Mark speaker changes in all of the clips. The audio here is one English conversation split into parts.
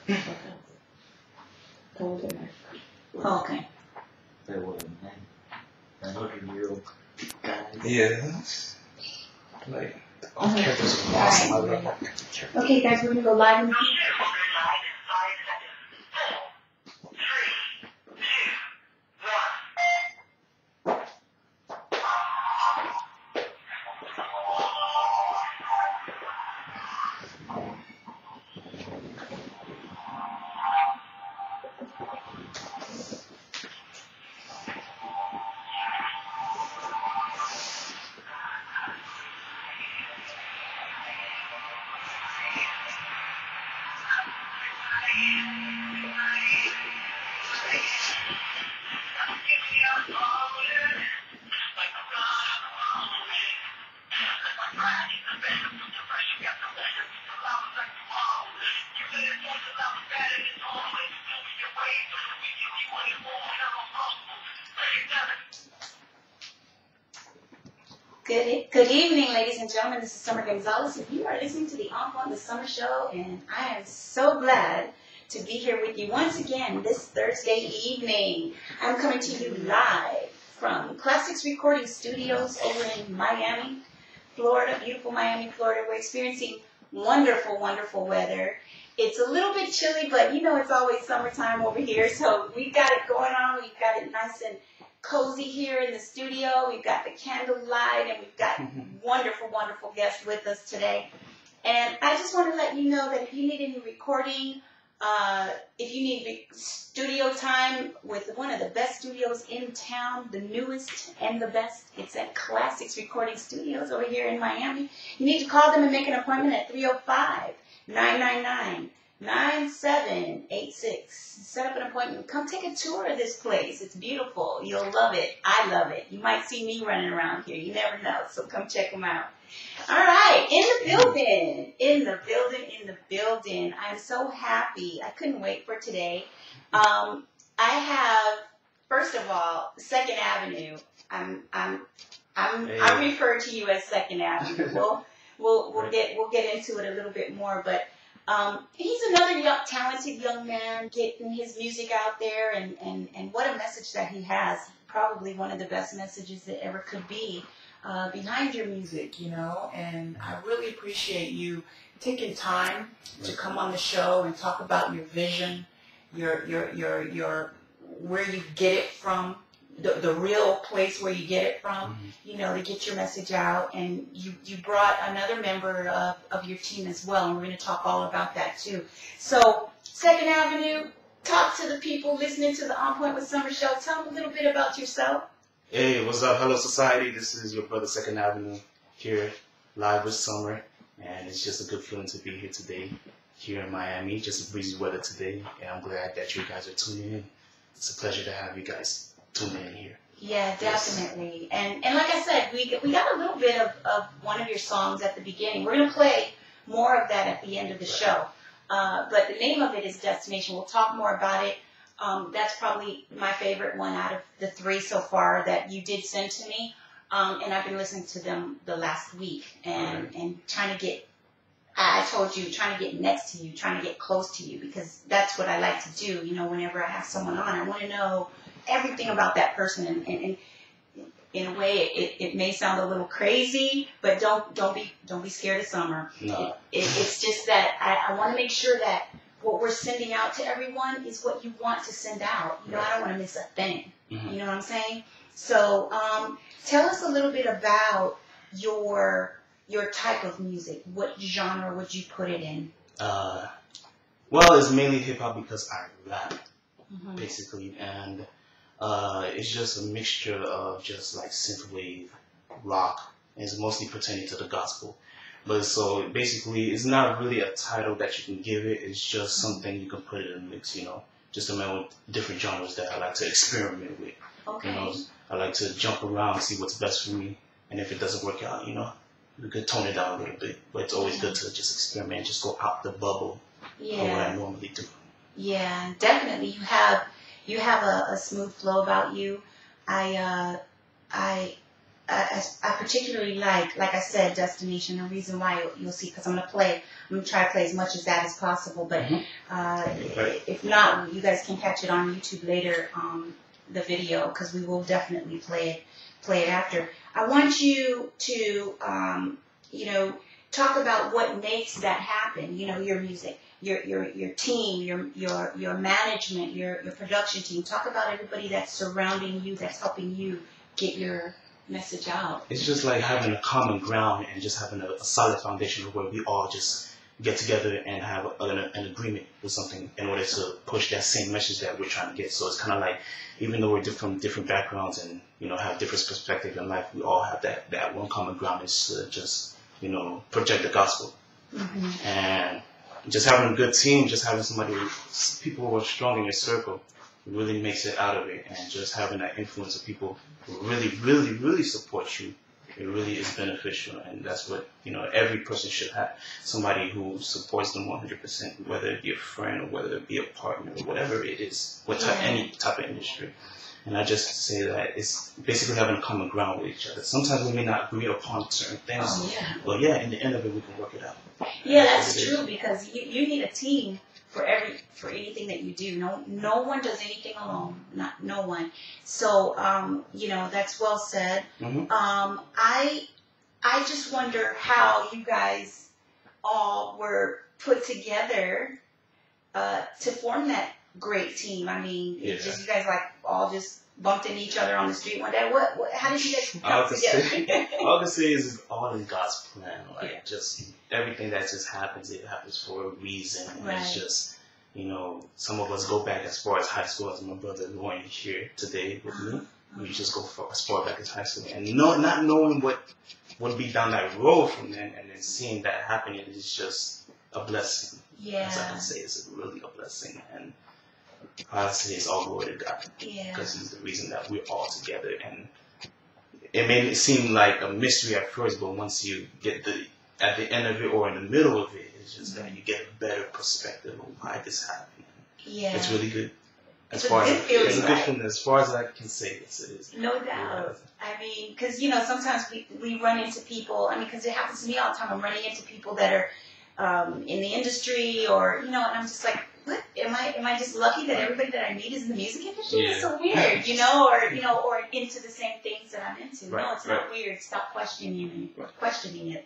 Speaker 1: Oh, okay.
Speaker 2: They were real guys.
Speaker 3: Yeah. Like, all the characters are awesome. I love all the characters.
Speaker 1: Okay, guys, we're gonna go live. Good evening, ladies and gentlemen. This is Summer Gonzalez, and you are listening to the On Point with Summer Show, and I am so glad to be here with you once again this Thursday evening. I'm coming to you live from Classics Recording Studios over in Miami, Florida, beautiful Miami, Florida. We're experiencing wonderful, wonderful weather. It's a little bit chilly, but you know it's always summertime over here, so we got it going on. We've got it nice and cozy here in the studio. We've got the candlelight, and we've got wonderful, wonderful guests with us today. And I just want to let you know that if you need any recording, if you need studio time with one of the best studios in town, the newest and the best, it's at Classics Recording Studios over here in Miami. You need to call them and make an appointment at 305-999-9786. Set up an appointment. Come take a tour of this place. It's beautiful. You'll love it. I love it. You might see me running around here. You never know. So come check them out. All right. In the building. In the building. In the building. I'm so happy. I couldn't wait for today. I have, first of all, 2nd Avenue. I'm referred to you as 2nd Avenue. We'll get into it a little bit more, but he's another talented young man getting his music out there, and what a message that he has. Probably one of the best messages that ever could be behind your music, you know. And I really appreciate you taking time to come on the show and talk about your vision, your where you get it from. The real place where you get it from, you know, to get your message out. And you brought another member of your team as well, and we're going to talk all about that too. So, 2nd Avenue, talk to the people listening to the On Point with Summer show. Tell them a little bit about yourself.
Speaker 3: Hey, what's up? Hello, society. This is your brother 2nd Avenue here live with Summer, and it's just a good feeling to be here today here in Miami. Just a breezy weather today, and I'm glad that you guys are tuning in. It's a pleasure to have you guys tune in here.
Speaker 1: Yeah, definitely. Yes. And like I said, we got a little bit of one of your songs at the beginning. We're going to play more of that at the end of the show. But the name of it is Destination. We'll talk more about it. That's probably my favorite one out of the 3 so far that you did send to me. And I've been listening to them the last week and trying to get, I told you, trying to get next to you, trying to get close to you, because that's what I like to do. You know, whenever I have someone on, I want to know everything about that person, and in a way, it may sound a little crazy, but don't be scared of Summer.
Speaker 3: No.
Speaker 1: It's just that I want to make sure that what we're sending out to everyone is what you want to send out. You know, I don't want to miss a thing. You know what I'm saying? So tell us a little bit about your type of music. What genre would you put it in?
Speaker 3: Well, it's mainly hip hop because I rap, basically, and it's just a mixture of just like synthwave, rock, and it's mostly pertaining to the gospel. But so basically, it's not really a title that you can give it. It's just something you can put in a mix, you know, just a man with different genres that I like to experiment with.
Speaker 1: Okay.
Speaker 3: You know, I like to jump around, see what's best for me, and if it doesn't work out, you know, we could tone it down a little bit. But it's always good to just experiment, just go out the bubble of what I normally do.
Speaker 1: Yeah, definitely. You have a smooth flow about you. I I particularly like I said, Destination. The reason why you'll see, because I'm going to try to play as much as that as possible. But if not, you guys can catch it on YouTube later, the video, because we will definitely play it after. I want you to, talk about what makes that happen. Your music, your team, your management, your production team. Talk about everybody that's surrounding you, that's helping you get your message out.
Speaker 3: It's just like having a common ground and just having a solid foundation where we all just get together and have an agreement with something in order to push that same message that we're trying to get. So it's kind of like, even though we're from different backgrounds and have different perspectives in life, we all have that one common ground is to just project the gospel. Mm-hmm. And just having a good team, just having people who are strong in your circle, really makes it out of it. And just having that influence of people who really, really, really support you, it really is beneficial. And that's what every person should have, somebody who supports them 100%, whether it be a friend or whether it be a partner or whatever it is, any type of industry. And I just say that it's basically having a common ground with each other. Sometimes we may not agree upon certain things, but in the end of it, we can work it out.
Speaker 1: Yeah, that's true, because you need a team for anything that you do. No one does anything alone. No one. So that's well said. Mm-hmm. I just wonder how you guys all were put together to form that great team. I mean, you guys all just bumped into each other on the street one day. How did you guys come together?
Speaker 3: All I can say is it's all in God's plan. Just everything that just happens, it happens for a reason. And it's just, some of us go back as far as high school, as my brother Lauren here today with me. We just go as far back as high school. And not knowing what would be down that road from then, and then seeing that happening is just a blessing.
Speaker 1: Yeah.
Speaker 3: As I can say, it's really a blessing. And I say it's all glory to God.
Speaker 1: Yeah.
Speaker 3: Because He's the reason that we're all together. And it may seem like a mystery at first, but once you get at the end of it or in the middle of it, it's just that you get a better perspective of why this happened.
Speaker 1: Yeah.
Speaker 3: It's really good.
Speaker 1: It's a good feeling,
Speaker 3: it's a good feeling. As far as I can say, it is.
Speaker 1: No doubt. Yeah. I mean, because sometimes we run into people. I mean, because it happens to me all the time. I'm running into people that are in the industry, or and I'm just like, what? Am I just lucky that everybody that I meet is in the music industry?
Speaker 3: Yeah.
Speaker 1: It's so weird, or into the same things that I'm into.
Speaker 3: Right.
Speaker 1: No, it's not weird. Stop questioning it.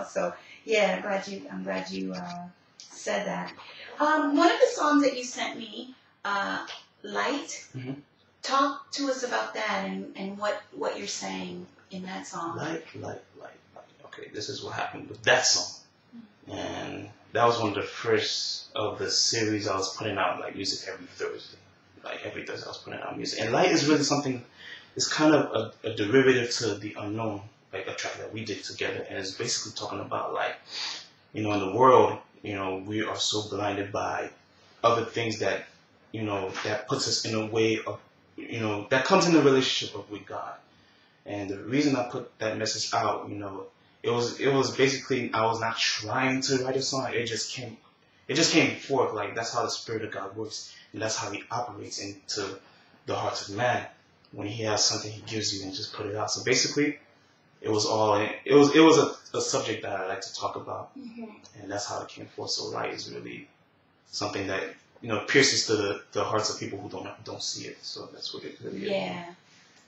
Speaker 1: So yeah, I'm glad you said that. One of the songs that you sent me, Light. Mm-hmm. Talk to us about that and what you're saying in that song. Light.
Speaker 3: Okay, this is what happened with that song. And that was one of the first of the series I was putting out, music every Thursday. Every Thursday I was putting out music. And Light is really something, it's kind of a derivative to The Unknown, a track that we did together. And it's basically talking about, in the world, we are so blinded by other things that, that puts us in a way of, that comes in a relationship with God. And the reason I put that message out, it was basically, I was not trying to write a song. It just came forth. That's how the Spirit of God works, and that's how He operates into the hearts of man. When He has something, He gives you and just put it out. So basically, it was a subject that I like to talk about, mm-hmm. and that's how it came forth. So Light is really something that pierces to the hearts of people who don't see it. So that's what it really is.
Speaker 1: Yeah,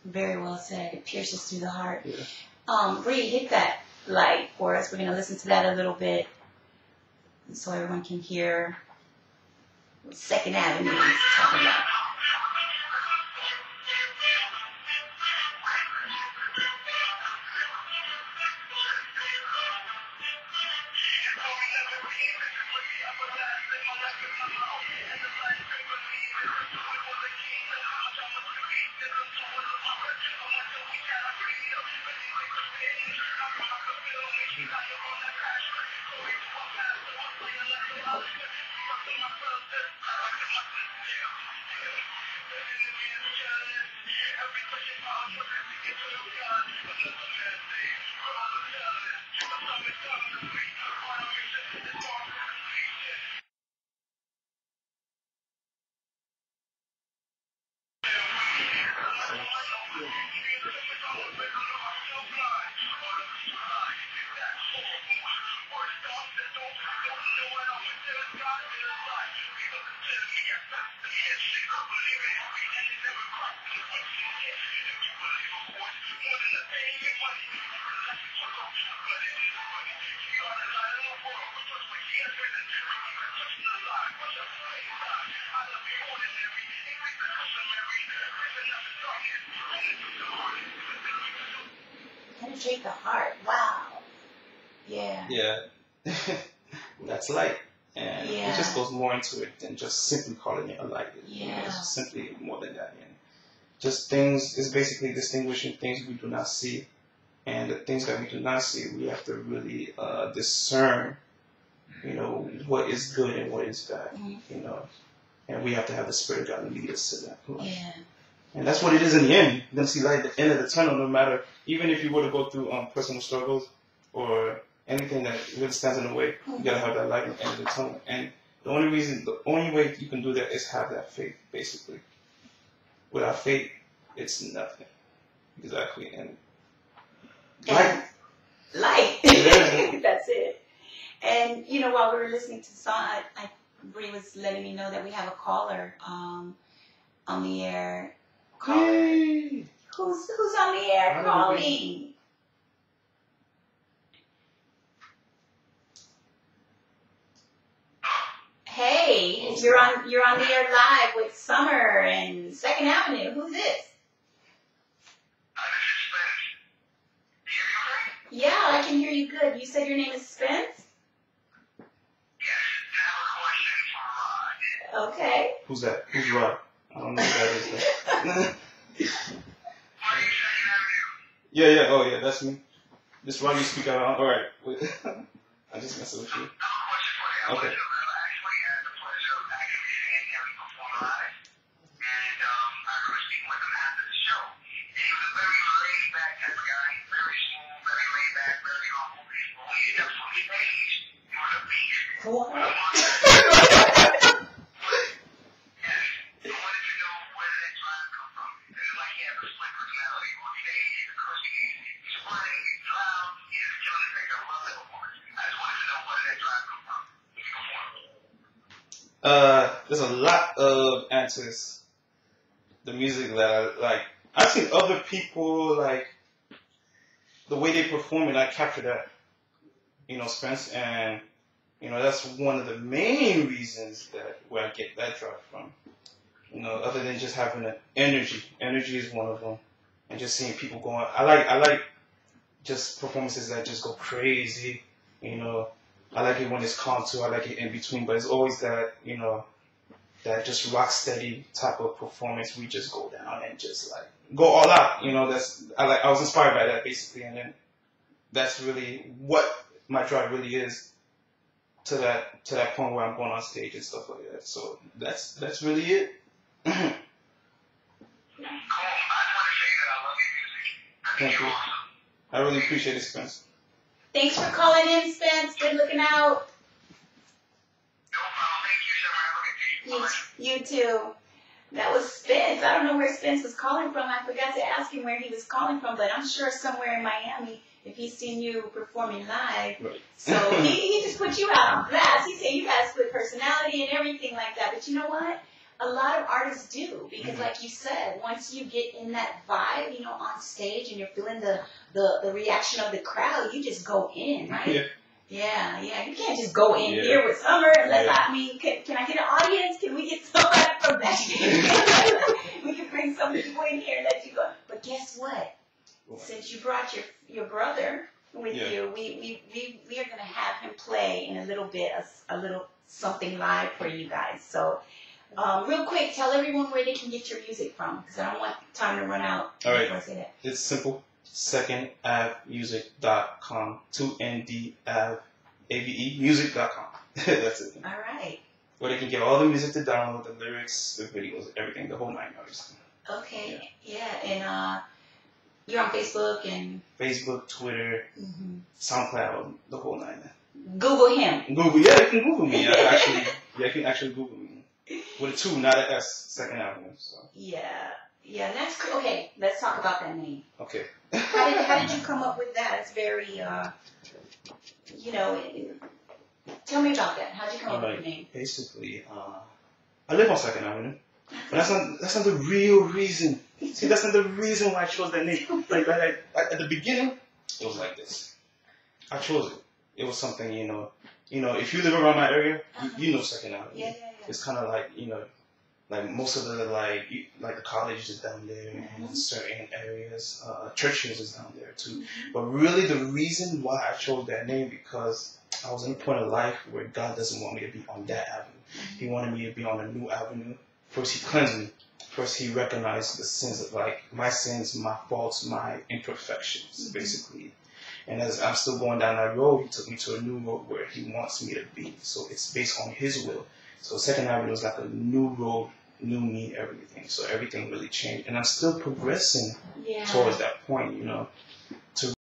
Speaker 1: very well said. It pierces through the heart.
Speaker 3: Yeah.
Speaker 1: Bree, hit that Light for us. We're going to listen to that a little bit so everyone can hear what 2nd Ave is talking about. Penetrate the heart. Wow. Yeah.
Speaker 3: Yeah. That's light. And it just goes more into it than just simply calling it a light.
Speaker 1: Yeah.
Speaker 3: It's simply more than that. And just things, it's basically distinguishing things we do not see. And the things that we do not see, we have to really discern, what is good and what is bad, And we have to have the Spirit of God lead us to that point.
Speaker 1: Yeah.
Speaker 3: And that's what it is in the end. You're going to see light at the end of the tunnel, no matter, even if you were to go through personal struggles or anything that really stands in the way, you got to have that light at the end of the tunnel. And the only way you can do that is have that faith, basically. Without faith, it's nothing. Exactly. And
Speaker 1: light. That's it. And, while we were listening to the song, Bree was letting me know that we have a caller on the air. Caller.
Speaker 3: Hey.
Speaker 1: Who's on the air calling? Hey, you're on the air live with Summer and 2nd Avenue. Who's this? Yeah, I can hear you good. You said your name is Spence?
Speaker 4: Yes, I have a question for Rod.
Speaker 1: Okay.
Speaker 3: Who's that? Who's Rod? I don't know who that is.
Speaker 4: Are you 2nd Avenue?
Speaker 3: Yeah. Oh, yeah, that's me. This Rod you speak out. All right. I'm just messing with you.
Speaker 4: I have a question for you.
Speaker 3: Okay.
Speaker 4: I actually had the pleasure of actually seeing him perform live, and I remember speaking with him after the show. And he was a very laid-back type of guy, very smooth, very laid-back, very humble. But when he stepped on stage, he was a beast.
Speaker 1: What?
Speaker 4: Yes. I wanted to know where did that drive come from? It's like he has a split personality. On stage, he's cursing, he's funny, he's loud, he's killing the thing. I love that performance. I just wanted to know where did that drive come from?
Speaker 3: There's a lot of answers. The music that I like. I've seen other people, like, the way they perform it, I capture that, Spence, and, that's one of the main reasons where I get that drive from. Other than just having an energy. Energy is one of them. And just seeing people going, I like just performances that just go crazy, I like it when it's calm too, I like it in between, but it's always that, that just rock steady type of performance. We just go down and just like go all out, I was inspired by that basically, and then that's really what my drive really is to that point where I'm going on stage and stuff like that. So that's really it.
Speaker 4: Cool. I just want to say that I love your music. I think
Speaker 3: Thank
Speaker 4: you're
Speaker 3: you.
Speaker 4: awesome.
Speaker 3: I really appreciate it, Spence.
Speaker 1: Thanks for calling in, Spence. Good looking out.
Speaker 4: No problem. Thank you, sir. Have a good day.
Speaker 1: You too. That was Spence. I don't know where Spence was calling from. I forgot to ask him where he was calling from, but I'm sure somewhere in Miami if he's seen you performing live.
Speaker 3: Right.
Speaker 1: So he just put you out on blast. He said you got a split personality and everything like that. But you know what? A lot of artists do, because like you said, once you get in that vibe, on stage and you're feeling the reaction of the crowd, you just go in, right? Yeah. You can't just go in here with Summer unless can I get an audience? Can we get somebody from that? We can bring some people in here and let you go. But guess what? Since you brought your brother with you, we are gonna have him play in a little bit, a little something live for you guys. So. Real quick, tell everyone where they can get your music from, because I don't want time to run out.
Speaker 3: All right.
Speaker 1: Before I say that.
Speaker 3: It's simple. 2econdAvemusic.com. 2nd Ave AVE music.com. That's it.
Speaker 1: All right.
Speaker 3: Where they can get all the music to download, the lyrics, the videos, everything, the whole 9 yards.
Speaker 1: Okay. Yeah. And you're on Facebook and
Speaker 3: Facebook, Twitter, SoundCloud, the whole 9.
Speaker 1: Google him.
Speaker 3: Google, you can Google me. You can actually Google me. With a 2, not an S, 2nd Avenue. So.
Speaker 1: Yeah, that's cool. Okay, let's talk about that name.
Speaker 3: Okay.
Speaker 1: How did you come up with that? It's very, tell me about that. How did you come up with the name?
Speaker 3: Basically, I live on 2nd Avenue. But that's not the real reason. See, that's not the reason why I chose that name. Like at the beginning, it was like this. I chose it. It was something, if you live around my area, you know 2nd Ave.
Speaker 1: Yeah.
Speaker 3: It's kind of like, like most of the the colleges is down there and certain areas, churches is down there too. But really the reason why I chose that name because I was in a point of life where God doesn't want me to be on that avenue. He wanted me to be on a new avenue. First he cleansed me. First he recognized the sins of my sins, my faults, my imperfections, basically. And as I'm still going down that road, he took me to a new road where he wants me to be. So it's based on his will. So 2nd Avenue is like a new road, new me, everything. So everything really changed. And I'm still progressing towards that point,